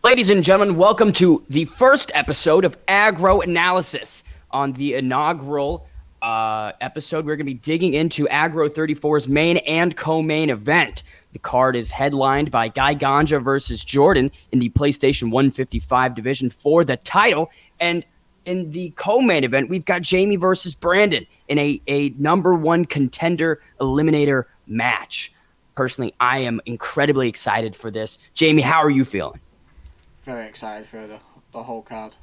Ladies and gentlemen, welcome to the first episode of Agro Analysis. On the inaugural episode, we're going to be digging into AGRO34's main and co-main event. The card is headlined by Ganja versus Jordan in the PlayStation 155 division for the title. And in the co-main event, we've got Jamie versus Brandon in a number one contender eliminator match. Personally, I am incredibly excited for this. Jamie, how are you feeling? Very excited for the whole card.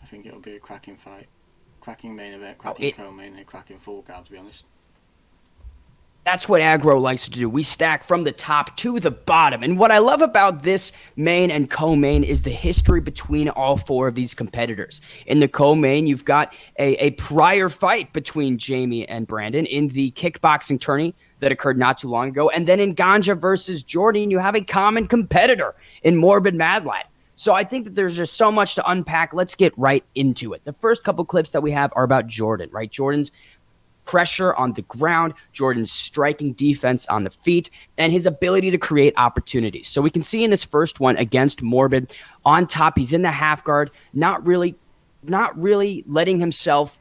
I think it'll be a cracking fight. Cracking main event, cracking co-main, and cracking full card, to be honest. That's what Agro likes to do. We stack from the top to the bottom. And what I love about this main and co-main is the history between all four of these competitors. In the co-main, you've got a prior fight between Jamie and Brandon in the kickboxing tourney that occurred not too long ago. And then in Ganja versus Jordan, you have a common competitor in Morbid Mad Lad. So I think that there's just so much to unpack. Let's get right into it. The first couple clips that we have are about Jordan, right? Jordan's pressure on the ground, Jordan's striking defense on the feet, and his ability to create opportunities. So we can see in this first one against Morbid, on top, he's in the half guard, not really letting himself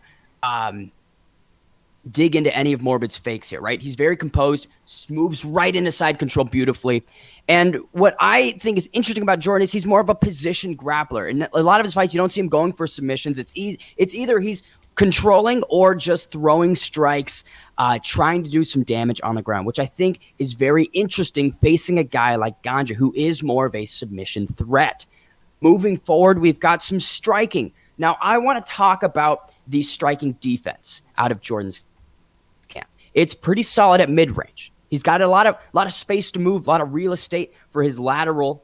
dig into any of Morbid's fakes here, right? He's very composed, moves right into side control beautifully. And what I think is interesting about Jordan is he's more of a position grappler. In a lot of his fights, you don't see him going for submissions. It's either he's controlling or just throwing strikes, trying to do some damage on the ground, which I think is very interesting facing a guy like Ganja, who is more of a submission threat. Moving forward, we've got some striking. Now, I want to talk about the striking defense out of Jordan's camp. It's pretty solid at mid-range. He's got a lot of space to move, a lot of real estate for his lateral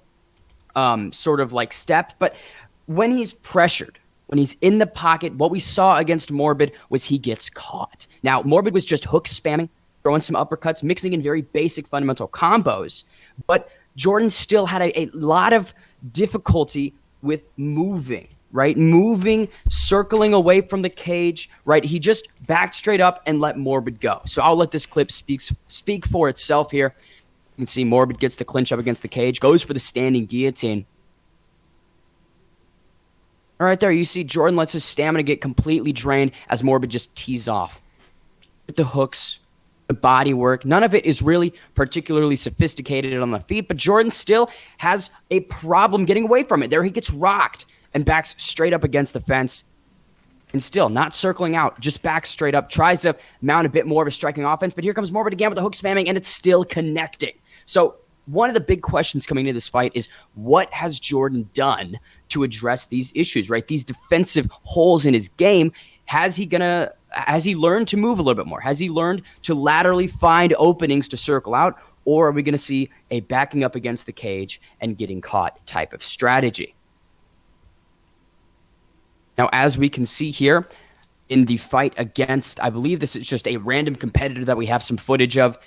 sort of like steps. But when he's pressured, when he's in the pocket, what we saw against Morbid was he gets caught. Now, Morbid was just hook spamming, throwing some uppercuts, mixing in very basic fundamental combos. But Jordan still had a lot of difficulty with moving, right? Moving, circling away from the cage, right? He just backed straight up and let Morbid go. So I'll let this clip speak for itself here. You can see Morbid gets the clinch up against the cage, goes for the standing guillotine. All right there, you see Jordan lets his stamina get completely drained as Morbid just tees off. With the hooks, the body work, none of it is really particularly sophisticated on the feet, but Jordan still has a problem getting away from it. There he gets rocked and backs straight up against the fence. And still not circling out, just backs straight up, tries to mount a bit more of a striking offense, but here comes Morbid again with the hook spamming, and it's still connecting. So one of the big questions coming into this fight is what has Jordan done to address these issues, right? These defensive holes in his game. Has he learned to move a little bit more? Has he learned to laterally find openings to circle out? Or are we going to see a backing up against the cage and getting caught type of strategy? Now, as we can see here in the fight against, I believe this is just a random competitor that we have some footage of,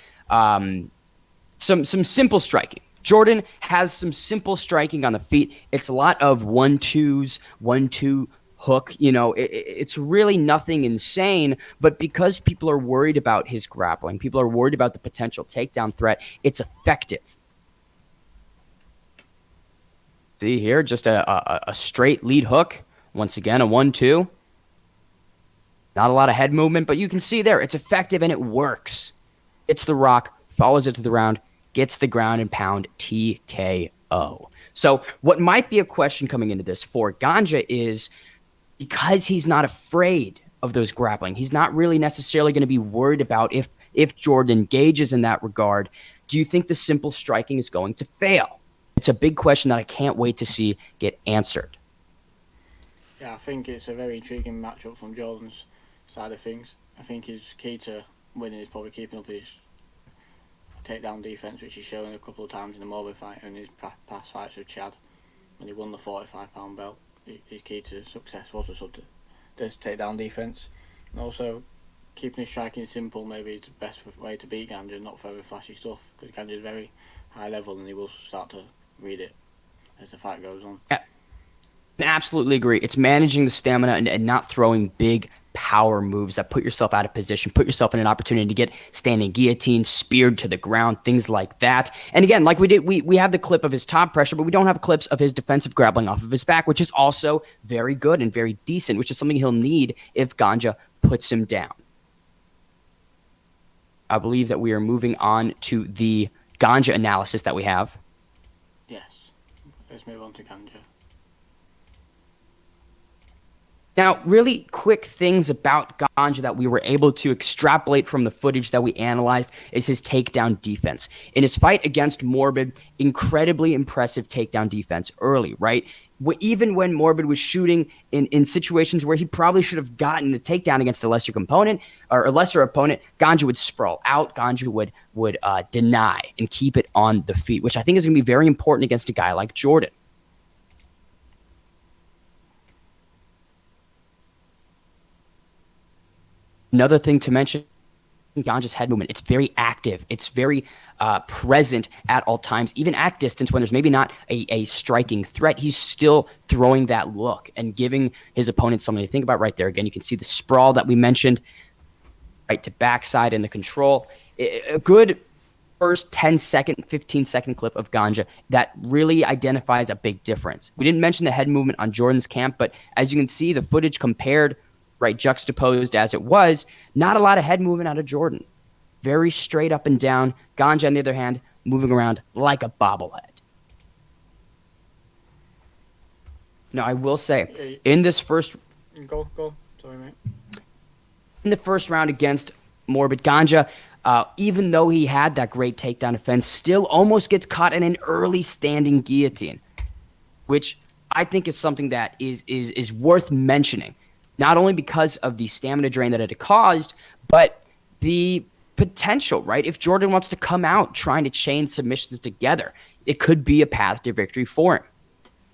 some simple striking. Jordan has some simple striking on the feet. It's a lot of 1-2s, 1-2 hook. You know, it's really nothing insane, but because people are worried about his grappling, people are worried about the potential takedown threat, it's effective. See here, just a straight lead hook. Once again, a 1-2. Not a lot of head movement, but you can see there, it's effective and it works. It's the rock, follows it to the ground, gets the ground and pound TKO. So what might be a question coming into this for Ganja is, because he's not afraid of those grappling, he's not really necessarily going to be worried about if Jordan engages in that regard, do you think the simple striking is going to fail? It's a big question that I can't wait to see get answered. Yeah, I think it's a very intriguing matchup from Jordan's side of things. I think his key to winning is probably keeping up his takedown defense, which he's shown a couple of times in the Morbid fight and his past fights with Chad when he won the 45-pound belt. His key to success was the takedown defense, and also keeping his striking simple. Maybe it's the best way to beat Ganja, not throwing flashy stuff, because Ganja is very high level and he will start to read it as the fight goes on. Yeah, I absolutely agree. It's managing the stamina and not throwing big power moves that put yourself out of position, put yourself in an opportunity to get standing guillotine, speared to the ground, things like that. And again, like we did, we have the clip of his top pressure, but we don't have clips of his defensive grappling off of his back, which is also very good and very decent, which is something he'll need if Ganja puts him down. I believe that we are moving on to the Ganja analysis that we have. Yes. Let's move on to Ganja. Now, really quick things about Ganja that we were able to extrapolate from the footage that we analyzed is his takedown defense. In his fight against Morbid, incredibly impressive takedown defense early, right? Even when Morbid was shooting in situations where he probably should have gotten a takedown against a lesser component or a lesser opponent, Ganja would sprawl out. Ganja would deny and keep it on the feet, which I think is going to be very important against a guy like Jordan. Another thing to mention, Ganja's head movement. It's very active. It's very present at all times, even at distance when there's maybe not a striking threat. He's still throwing that look and giving his opponent something to think about right there. Again, you can see the sprawl that we mentioned, right to backside and the control. A good first 10-second, 15-second clip of Ganja that really identifies a big difference. We didn't mention the head movement on Jordan's camp, but as you can see, the footage compared, right, juxtaposed as it was, not a lot of head movement out of Jordan. Very straight up and down. Ganja, on the other hand, moving around like a bobblehead. Now, I will say, in this first... Go. Sorry, mate. In the first round against Morbid, Ganja, even though he had that great takedown defense, still almost gets caught in an early standing guillotine, which I think is something that is worth mentioning. Not only because of the stamina drain that it caused, but the potential, right? If Jordan wants to come out trying to chain submissions together, it could be a path to victory for him.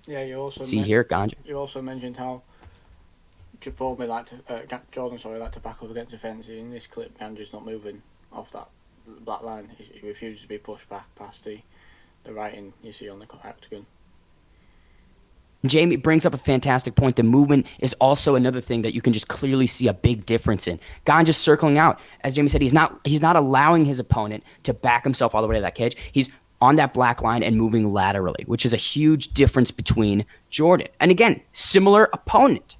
Yeah, you also here, Ganja. You also mentioned how Jordan liked to back up against the fence. In this clip, Ganja's not moving off that black line. He refuses to be pushed back past the writing you see on the octagon. Jamie brings up a fantastic point. The movement is also another thing that you can just clearly see a big difference in. Ganja's circling out. As Jamie said, he's not allowing his opponent to back himself all the way to that cage. He's on that black line and moving laterally, which is a huge difference between Jordan. And again, similar opponent.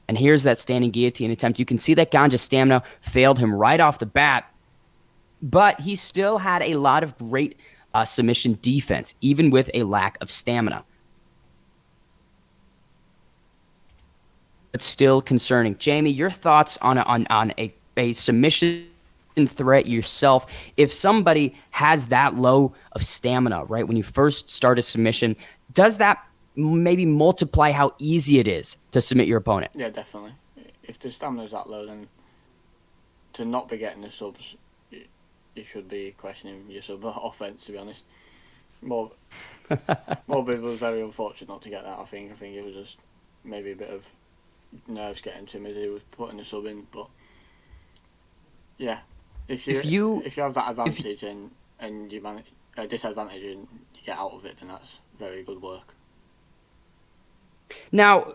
And here's that standing guillotine attempt. You can see that Ganja's stamina failed him right off the bat, but he still had a lot of great submission defense, even with a lack of stamina. But still concerning. Jamie, your thoughts on a submission threat yourself. If somebody has that low of stamina, right, when you first start a submission, does that maybe multiply how easy it is to submit your opponent? Yeah, definitely. If the stamina's that low, then to not be getting the subs, you should be questioning your sub offense, to be honest. Morbid was very unfortunate not to get that, I think. I think it was just maybe a bit of nerves getting to him as he was putting the sub in, but yeah, if you have that advantage and you manage a disadvantage and you get out of it, then that's very good work. Now,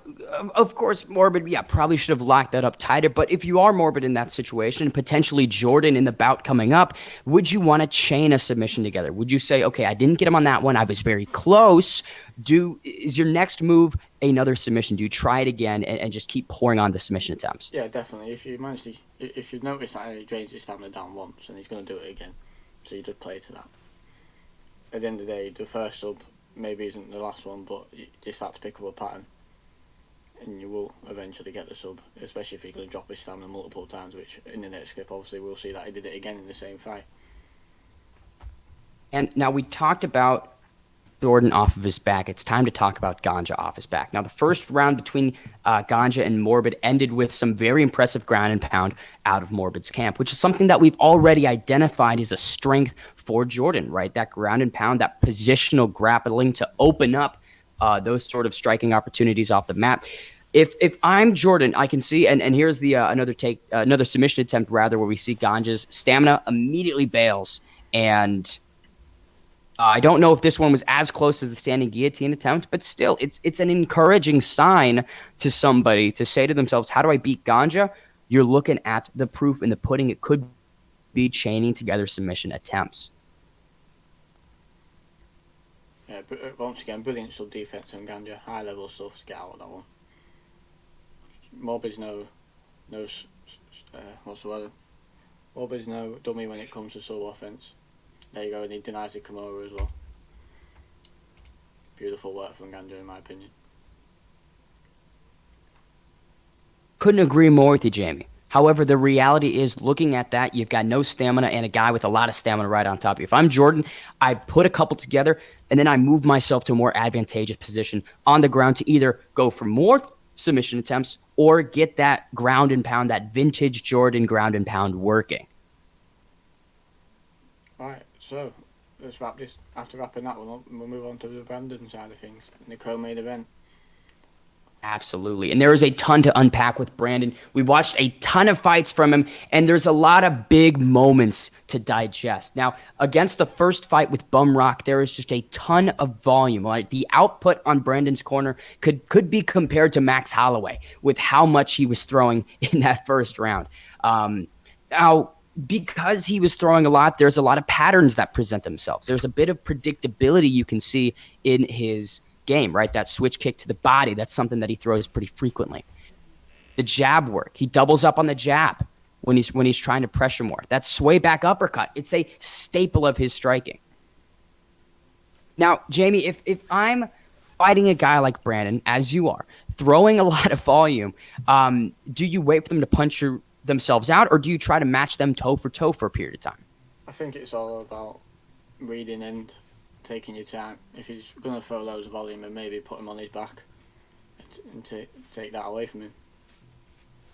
of course, Morbid, probably should have locked that up tighter, but if you are Morbid in that situation, potentially Jordan in the bout coming up, would you want to chain a submission together? Would you say, okay, I didn't get him on that one, I was very close. Is your next move another submission? Do you try it again and just keep pouring on the submission attempts? Yeah, definitely. If you notice that he drains his stamina down once, and he's going to do it again, so you just play to that. At the end of the day, the first sub maybe isn't the last one, but you start to pick up a pattern, and you will eventually get the sub, especially if you're going to drop his stamina multiple times, which in the next clip, obviously, we'll see that he did it again in the same fight. And now we talked about Jordan off of his back. It's time to talk about Ganja off his back. Now, the first round between Ganja and Morbid ended with some very impressive ground and pound out of Morbid's camp, which is something that we've already identified as a strength for Jordan, right? That ground and pound, that positional grappling to open up those sort of striking opportunities off the mat. If I'm Jordan, I can see, and here's the another submission attempt rather, where we see Ganja's stamina immediately bails, and I don't know if this one was as close as the standing guillotine attempt, but still, it's an encouraging sign to somebody to say to themselves, how do I beat Ganja? you're looking at the proof in the pudding. It could be chaining together submission attempts. Yeah, but once again, brilliant sub defense from Ganja. High level stuff to get out of that one. Morbid's what's the word? Morbid's no dummy when it comes to sub offense. There you go, and he denies the Kimura as well. Beautiful work from Ganja, in my opinion. Couldn't agree more with you, Jamie. However, the reality is, looking at that, you've got no stamina and a guy with a lot of stamina right on top of you. If I'm Jordan, I put a couple together, and then I move myself to a more advantageous position on the ground to either go for more submission attempts or get that ground and pound, that vintage Jordan ground and pound working. Right, so let's wrap this. After wrapping that one up, we'll move on to the Brandon side of things, the co-main event. Absolutely. And there is a ton to unpack with Brandon. We watched a ton of fights from him, and there's a lot of big moments to digest. Now, against the first fight with Bumrock, there is just a ton of volume. Like, the output on Brandon's corner could be compared to Max Holloway with how much he was throwing in that first round. Now, because he was throwing a lot, there's a lot of patterns that present themselves. There's a bit of predictability you can see in his game, right? That switch kick to the body, that's something that he throws pretty frequently. The jab work, he doubles up on the jab when he's trying to pressure more. That sway back uppercut, it's a staple of his striking. Now, Jamie, if I'm fighting a guy like Brandon, as you are, throwing a lot of volume, do you wait for them to punch themselves out, or do you try to match them toe for toe for a period of time? I think it's all about reading and taking your time. If he's going to throw loads of volume, and maybe put him on his back and take that away from him.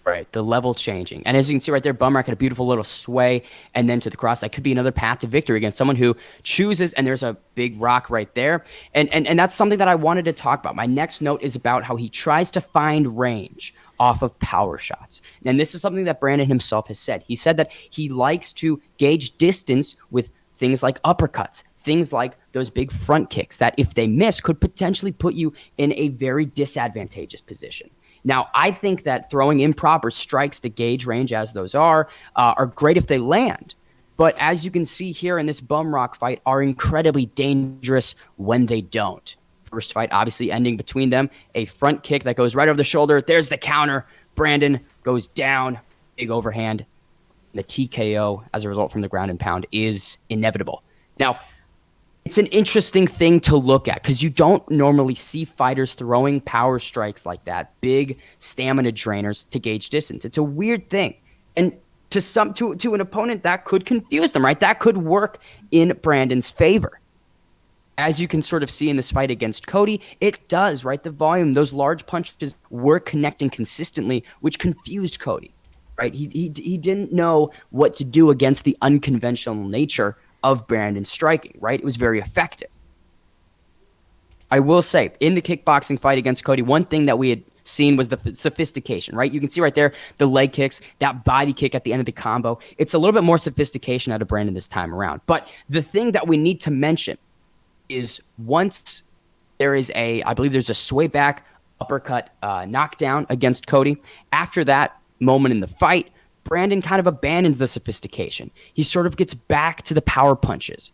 Right, the level changing. And as you can see right there, Bumrock had a beautiful little sway and then to the cross. That could be another path to victory against someone who chooses, and there's a big rock right there. And that's something that I wanted to talk about. My next note is about how he tries to find range off of power shots. And this is something that Brandon himself has said. He said that he likes to gauge distance with things like uppercuts, things like those big front kicks that, if they miss, could potentially put you in a very disadvantageous position. Now, I think that throwing improper strikes to gauge range, as those are great if they land. But as you can see here in this Bumrock fight, are incredibly dangerous when they don't. First fight obviously ending between them. A front kick that goes right over the shoulder. There's the counter. Brandon goes down. Big overhand. The TKO as a result from the ground and pound is inevitable. Now, it's an interesting thing to look at because you don't normally see fighters throwing power strikes like that, big stamina drainers to gauge distance. It's a weird thing. And to an opponent, that could confuse them, right? That could work in Brandon's favor. As you can sort of see in this fight against Cody, it does, right? The volume, those large punches were connecting consistently, which confused Cody, right? He didn't know what to do against the unconventional nature of Brandon's striking, right? It was very effective. I will say, in the kickboxing fight against Cody, one thing that we had seen was the sophistication, right? You can see right there the leg kicks, that body kick at the end of the combo. It's a little bit more sophistication out of Brandon this time around. But the thing that we need to mention is once there is I believe there's a sway back uppercut knockdown against Cody. After that moment in the fight, Brandon kind of abandons the sophistication. He sort of gets back to the power punches.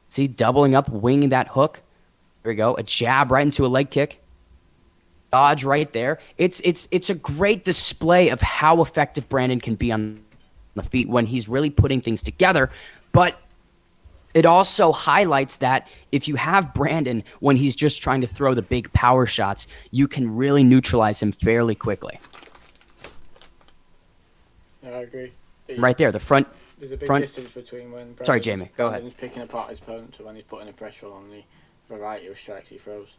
See, doubling up, winging that hook. There we go. A jab right into a leg kick. Dodge right there. It's a great display of how effective Brandon can be on the feet when he's really putting things together. But it also highlights that if you have Brandon when he's just trying to throw the big power shots, you can really neutralize him fairly quickly. I agree. Right there, the front. There's a big distance between when Brandon's, sorry, Jamie, go ahead. Picking apart his opponent to when he's putting the pressure on the variety of strikes he throws.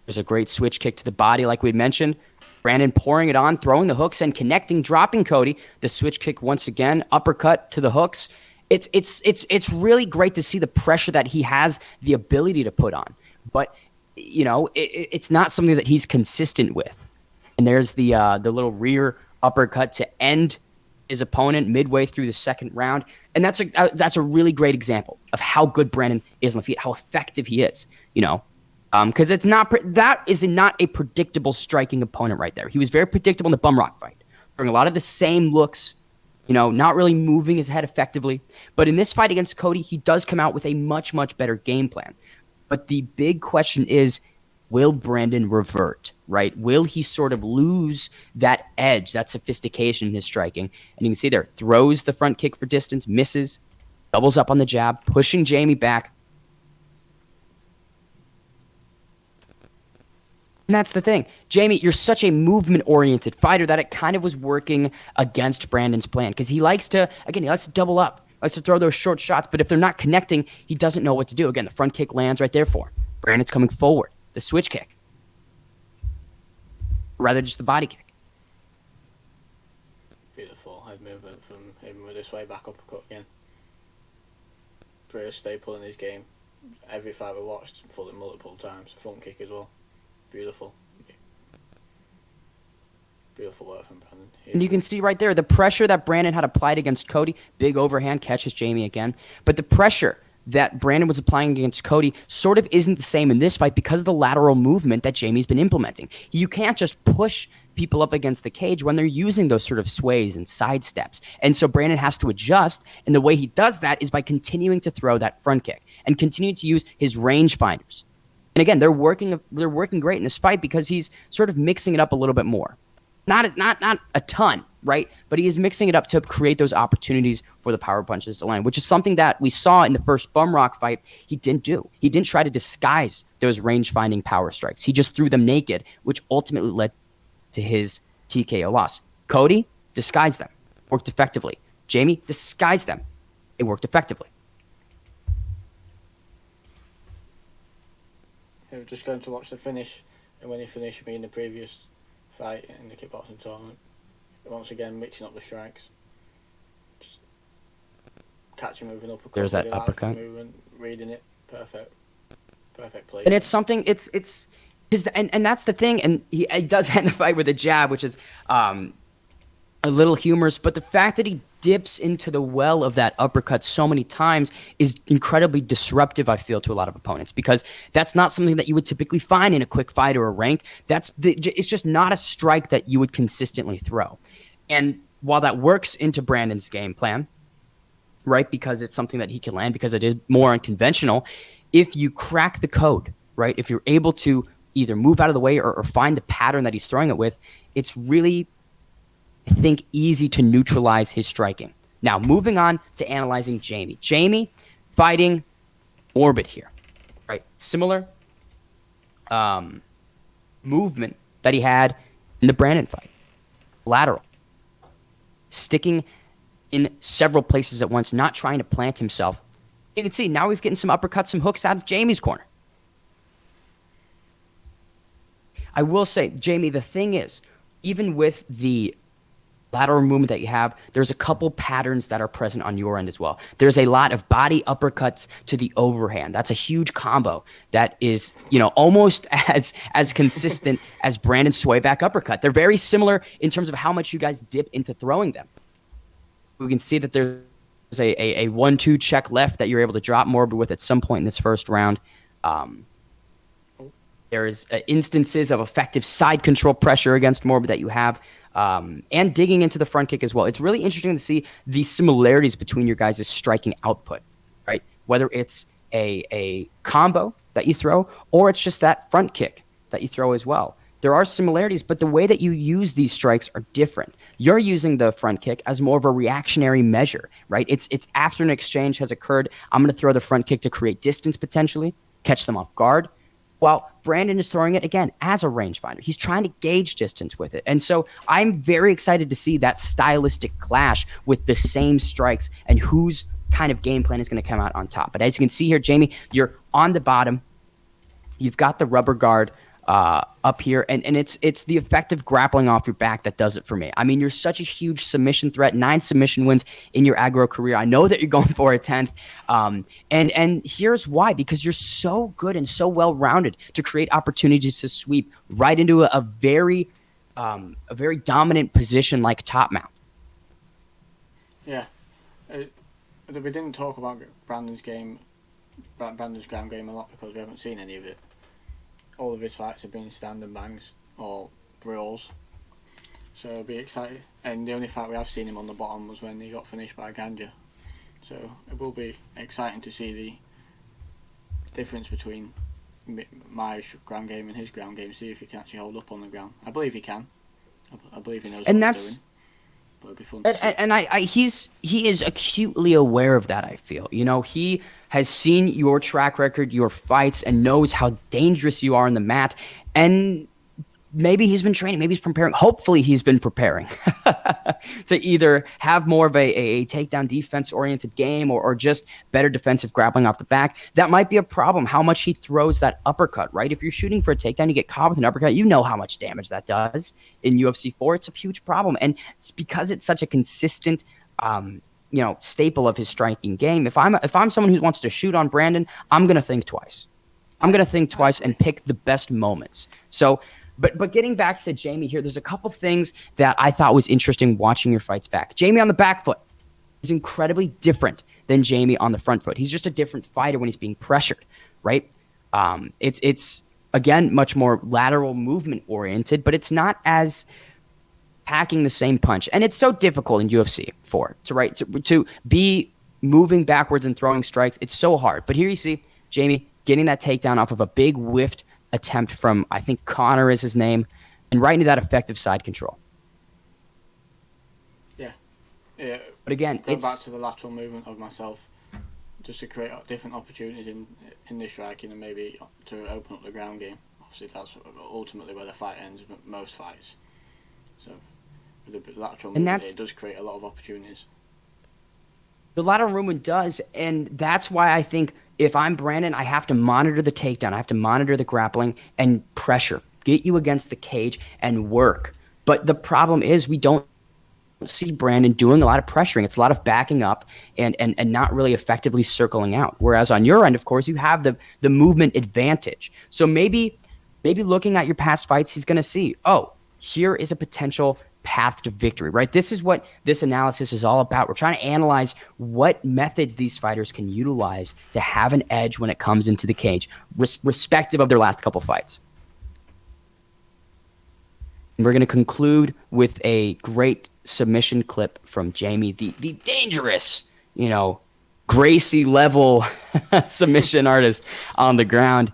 There's a great switch kick to the body, like we mentioned. Brandon pouring it on, throwing the hooks and connecting, dropping Cody. The switch kick once again, uppercut to the hooks. It's really great to see the pressure that he has the ability to put on. But, you know, it's not something that he's consistent with. And there's the little rear uppercut to end his opponent midway through the second round. And that's a really great example of how good Brandon is on the feet, how effective he is. You know, Because that is not a predictable striking opponent right there. He was very predictable in the Bumrock fight, throwing a lot of the same looks, not really moving his head effectively. But in this fight against Cody, he does come out with a much, much better game plan. But the big question is, will Brandon revert, right? Will he sort of lose that edge, that sophistication in his striking? And you can see there, throws the front kick for distance, misses, doubles up on the jab, pushing Jamie back. And that's the thing. Jamie, you're such a movement-oriented fighter that it kind of was working against Brandon's plan because he likes to double up, likes to throw those short shots, but if they're not connecting, he doesn't know what to do. Again, the front kick lands right there for him. Brandon's coming forward. The switch kick. Rather just the body kick. Beautiful head movement from him with this way back uppercut again. Very staple in his game. Every fight we watched, full multiple times. Front kick as well. Beautiful. Beautiful work from Brandon. And you can see right there the pressure that Brandon had applied against Cody. Big overhand catches Jamie again. But the pressure that Brandon was applying against Cody sort of isn't the same in this fight because of the lateral movement that Jamie's been implementing. You can't just push people up against the cage when they're using those sort of sways and side steps. And so Brandon has to adjust, and the way he does that is by continuing to throw that front kick and continue to use his range finders. And again, they're working great in this fight because he's sort of mixing it up a little bit more. Not a ton, right? But he is mixing it up to create those opportunities for the power punches to land, which is something that we saw in the first Bumrock fight he didn't do. He didn't try to disguise those range-finding power strikes. He just threw them naked, which ultimately led to his TKO loss. Cody disguised them, worked effectively. Jamie disguised them. It worked effectively. We're just going to watch the finish, and when he finished me in the previous fight in the kickboxing tournament, once again mixing up the strikes, just catch him moving uppercut. There's that uppercut. Movement, reading it, perfect play. And it's something. It's and that's the thing. And he does end the fight with a jab, which is a little humorous, but the fact that he dips into the well of that uppercut so many times is incredibly disruptive, I feel, to a lot of opponents, because that's not something that you would typically find in a quick fight or a ranked. It's just not a strike that you would consistently throw. And while that works into Brandon's game plan, right, because it's something that he can land, because it is more unconventional, if you crack the code, right, if you're able to either move out of the way or find the pattern that he's throwing it with, it's really, I think, easy to neutralize his striking. Now, moving on to analyzing Jamie. Jamie fighting Orbit here, right? Similar movement that he had in the Brandon fight. Lateral. Sticking in several places at once, not trying to plant himself. You can see now we've getting some uppercuts, some hooks out of Jamie's corner. I will say, Jamie, the thing is, even with the lateral movement that you have, there's a couple patterns that are present on your end as well. There's a lot of body uppercuts to the overhand. That's a huge combo that is, almost as consistent as Brandon's sway back uppercut. They're very similar in terms of how much you guys dip into throwing them. We can see that there's a 1-2 check left that you're able to drop Morbid with at some point in this first round. There's instances of effective side control pressure against Morbid that you have, and digging into the front kick as well. It's really interesting to see the similarities between your guys' striking output, right? Whether it's a combo that you throw or it's just that front kick that you throw as well. There are similarities, but the way that you use these strikes are different. You're using the front kick as more of a reactionary measure, right? It's after an exchange has occurred, I'm going to throw the front kick to create distance potentially, catch them off guard. While Brandon is throwing it, again, as a rangefinder. He's trying to gauge distance with it. And so I'm very excited to see that stylistic clash with the same strikes and whose kind of game plan is going to come out on top. But as you can see here, Jamie, you're on the bottom. You've got the rubber guard up here, and it's the effective grappling off your back that does it for me. I mean, you're such a huge submission threat, 9 submission wins in your aggro career. I know that you're going for a 10th, and here's why: because you're so good and so well-rounded to create opportunities to sweep right into a very dominant position like top mount. Yeah, we didn't talk about Brandon's ground game a lot because we haven't seen any of it. all of his fights have been stand and bangs or brawls. So it'll be exciting. And the only fight we have seen him on the bottom was when he got finished by Ganja. So it will be exciting to see the difference between my ground game and his ground game. See if he can actually hold up on the ground. I believe he can. I believe he knows And what that's he's doing. But it'll be fun to see. and he is acutely aware of that, I feel. You know, he has seen your track record, your fights, and knows how dangerous you are on the mat. And maybe he's been training, maybe he's preparing. Hopefully he's been preparing to either have more of a takedown defense oriented game or just better defensive grappling off the back. That might be a problem, how much he throws that uppercut, right? If you're shooting for a takedown, you get caught with an uppercut, you know how much damage that does in UFC 4. It's a huge problem. And it's because it's such a consistent staple of his striking game. If I'm someone who wants to shoot on Brandon, I'm going to think twice. I'm going to think twice and pick the best moments. So But getting back to Jamie here, there's a couple things that I thought was interesting watching your fights back. Jamie on the back foot is incredibly different than Jamie on the front foot. He's just a different fighter when he's being pressured, right? It's again much more lateral movement oriented, but it's not as packing the same punch. And it's so difficult in UFC 4 to be moving backwards and throwing strikes. It's so hard. But here you see Jamie getting that takedown off of a big whiffed attempt from, I think Connor is his name, and right into that effective side control. Yeah. But again, going back to the lateral movement of myself, just to create different opportunities in the striking and maybe to open up the ground game. Obviously, that's ultimately where the fight ends. Most fights. So with the lateral movement, it does create a lot of opportunities. The lateral movement does, and that's why I think if I'm Brandon, I have to monitor the takedown. I have to monitor the grappling and pressure, get you against the cage and work. But the problem is we don't see Brandon doing a lot of pressuring. It's a lot of backing up and not really effectively circling out. Whereas on your end, of course, you have the movement advantage. So maybe looking at your past fights, he's going to see, oh, here is a potential path to victory, right? This is what this analysis is all about. We're trying to analyze what methods these fighters can utilize to have an edge when it comes into the cage, respective of their last couple fights. And we're going to conclude with a great submission clip from Jamie, the dangerous, Gracie level submission artist on the ground.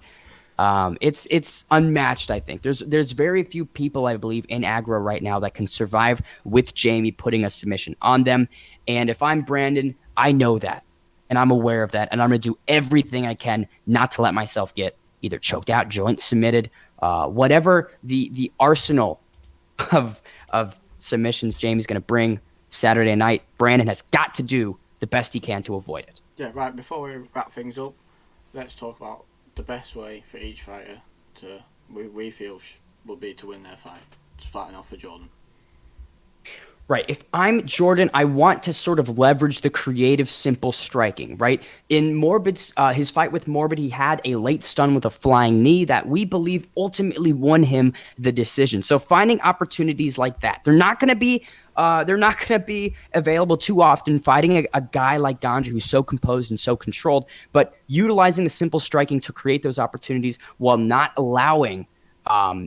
It's unmatched, I think. There's very few people, I believe, in AGRO right now that can survive with Jamie putting a submission on them. And if I'm Brandon, I know that, and I'm aware of that, and I'm going to do everything I can not to let myself get either choked out, joint submitted, whatever the arsenal of submissions Jamie's going to bring Saturday night. Brandon has got to do the best he can to avoid it. Yeah, right. Before we wrap things up, let's talk about the best way for each fighter we feel would be to win their fight. Starting off for Jordan. Right. If I'm Jordan, I want to sort of leverage the creative, simple striking, right? In Morbid's his fight with Morbid, he had a late stun with a flying knee that we believe ultimately won him the decision. So finding opportunities like that, they're not going to be available too often fighting a guy like Ganja who's so composed and so controlled, but utilizing the simple striking to create those opportunities while not allowing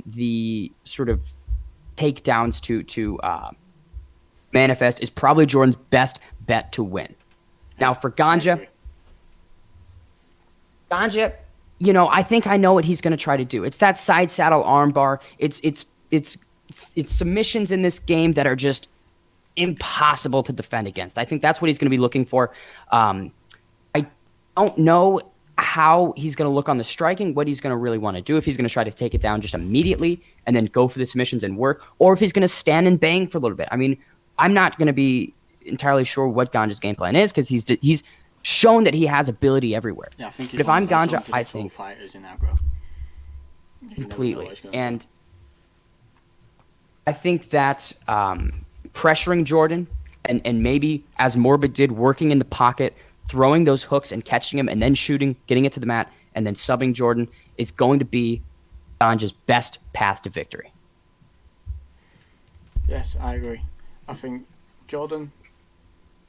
the sort of takedowns to manifest is probably Jordan's best bet to win. Now for Ganja, I think I know what he's going to try to do. It's that side saddle armbar. It's submissions in this game that are just impossible to defend against. I think that's what he's going to be looking for. I don't know how he's going to look on the striking, what he's going to really want to do, if he's going to try to take it down just immediately and then go for the submissions and work, or if he's going to stand and bang for a little bit. I mean, I'm not going to be entirely sure what Ganja's game plan is because he's shown that he has ability everywhere. Yeah, I think but if I'm Ganja, I think fighters in AGRO. Completely. And I think that pressuring Jordan and maybe, as Morbid did, working in the pocket, throwing those hooks and catching him and then shooting, getting it to the mat, and then subbing Jordan is going to be Ganja's best path to victory. Yes, I agree. I think Jordan,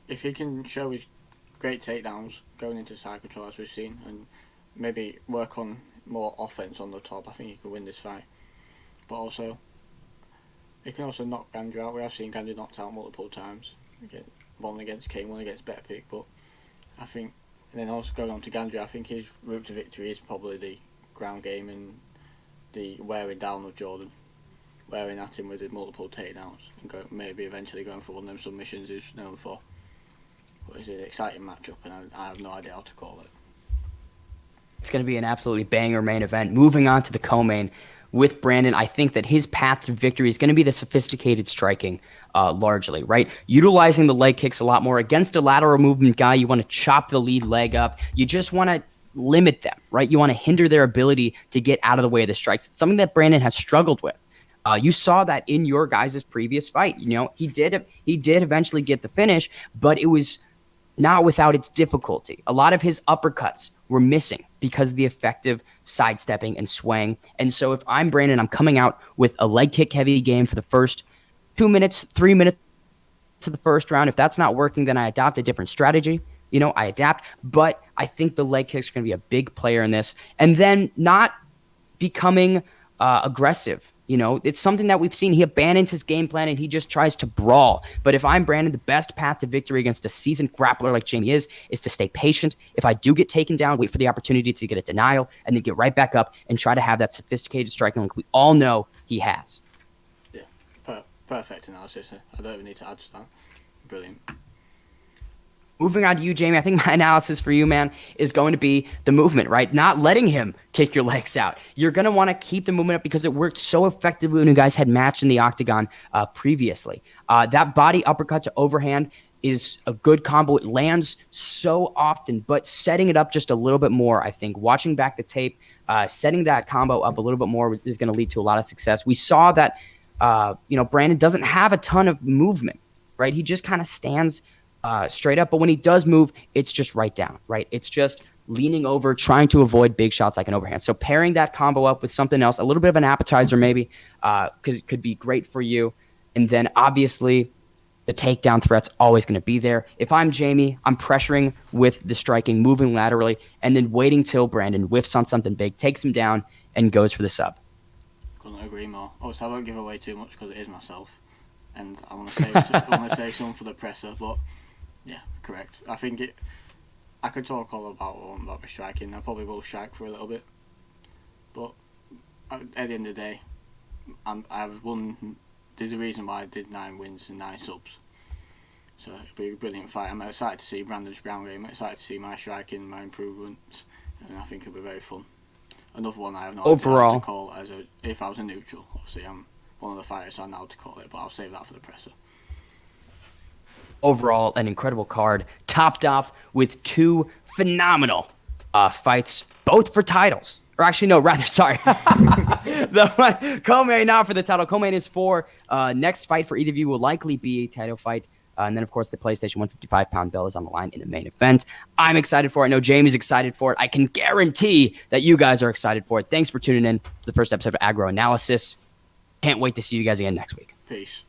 if he can show his great takedowns going into side control as we've seen, and maybe work on more offense on the top, I think he could win this fight. But also, he can also knock Ganja out. We have seen Ganja knocked out multiple times. One against Kane, one against Better Pick. But I think, and then also going on to Ganja, I think his route to victory is probably the ground game and the wearing down of Jordan. Wearing at him with his multiple takedowns and maybe eventually going for one of them submissions he's known for. But it's an exciting matchup, and I have no idea how to call it. It's going to be an absolutely banger main event. Moving on to the co-main with Brandon, I think that his path to victory is going to be the sophisticated striking, largely, right? Utilizing the leg kicks a lot more. Against a lateral movement guy, you want to chop the lead leg up. You just want to limit them, right? You want to hinder their ability to get out of the way of the strikes. It's something that Brandon has struggled with. You saw that in your guys' previous fight. You know, he did eventually get the finish, but it was not without its difficulty. A lot of his uppercuts were missing because of the effective sidestepping and swaying. And so if I'm Brandon, I'm coming out with a leg kick heavy game for the first 2 minutes, 3 minutes to the first round. If that's not working, then I adopt a different strategy. You know, I adapt. But I think the leg kicks are going to be a big player in this. And then not becoming aggressive. You know, it's something that we've seen. He abandons his game plan and he just tries to brawl. But if I'm Brandon, the best path to victory against a seasoned grappler like Jamie is to stay patient. If I do get taken down, wait for the opportunity to get a denial and then get right back up and try to have that sophisticated striking like we all know he has. Yeah, perfect analysis. I don't even need to add to that. Brilliant. Moving on to you, Jamie, I think my analysis for you, man, is going to be the movement, right? Not letting him kick your legs out. You're going to want to keep the movement up because it worked so effectively when you guys had matched in the octagon previously. That body uppercut to overhand is a good combo. It lands so often, but setting it up just a little bit more, I think, watching back the tape, setting that combo up a little bit more is going to lead to a lot of success. We saw that, Brandon doesn't have a ton of movement, right? He just kind of stands straight up, but when he does move, it's just right down, right? It's just leaning over, trying to avoid big shots like an overhand. So pairing that combo up with something else, a little bit of an appetizer maybe, because it could be great for you. And then obviously the takedown threat's always going to be there. If I'm Jamie, I'm pressuring with the striking, moving laterally, and then waiting till Brandon whiffs on something big, takes him down, and goes for the sub. Couldn't agree more. Also, I won't give away too much because it is myself, and I want to save some for the presser, but yeah, correct. I think I could talk all about my striking. I probably will strike for a little bit, but at the end of the day, I've won. There's a reason why I did 9 wins and 9 subs. So it'll be a brilliant fight. I'm excited to see Brandon's ground game. I'm excited to see my striking, my improvements, and I think it'll be very fun. Another one I have not overall to call if I was a neutral. Obviously, I'm one of the fighters, so I know how to call it, but I'll save that for the presser. Overall, an incredible card, topped off with 2 phenomenal fights, both for titles. Or actually, no, rather, sorry. The co-main not for the title. Co-main is for next fight for either of you will likely be a title fight. And then, of course, the PlayStation 155-pound belt is on the line in the main event. I'm excited for it. I know Jamie's excited for it. I can guarantee that you guys are excited for it. Thanks for tuning in to the first episode of Agro Analysis. Can't wait to see you guys again next week. Peace.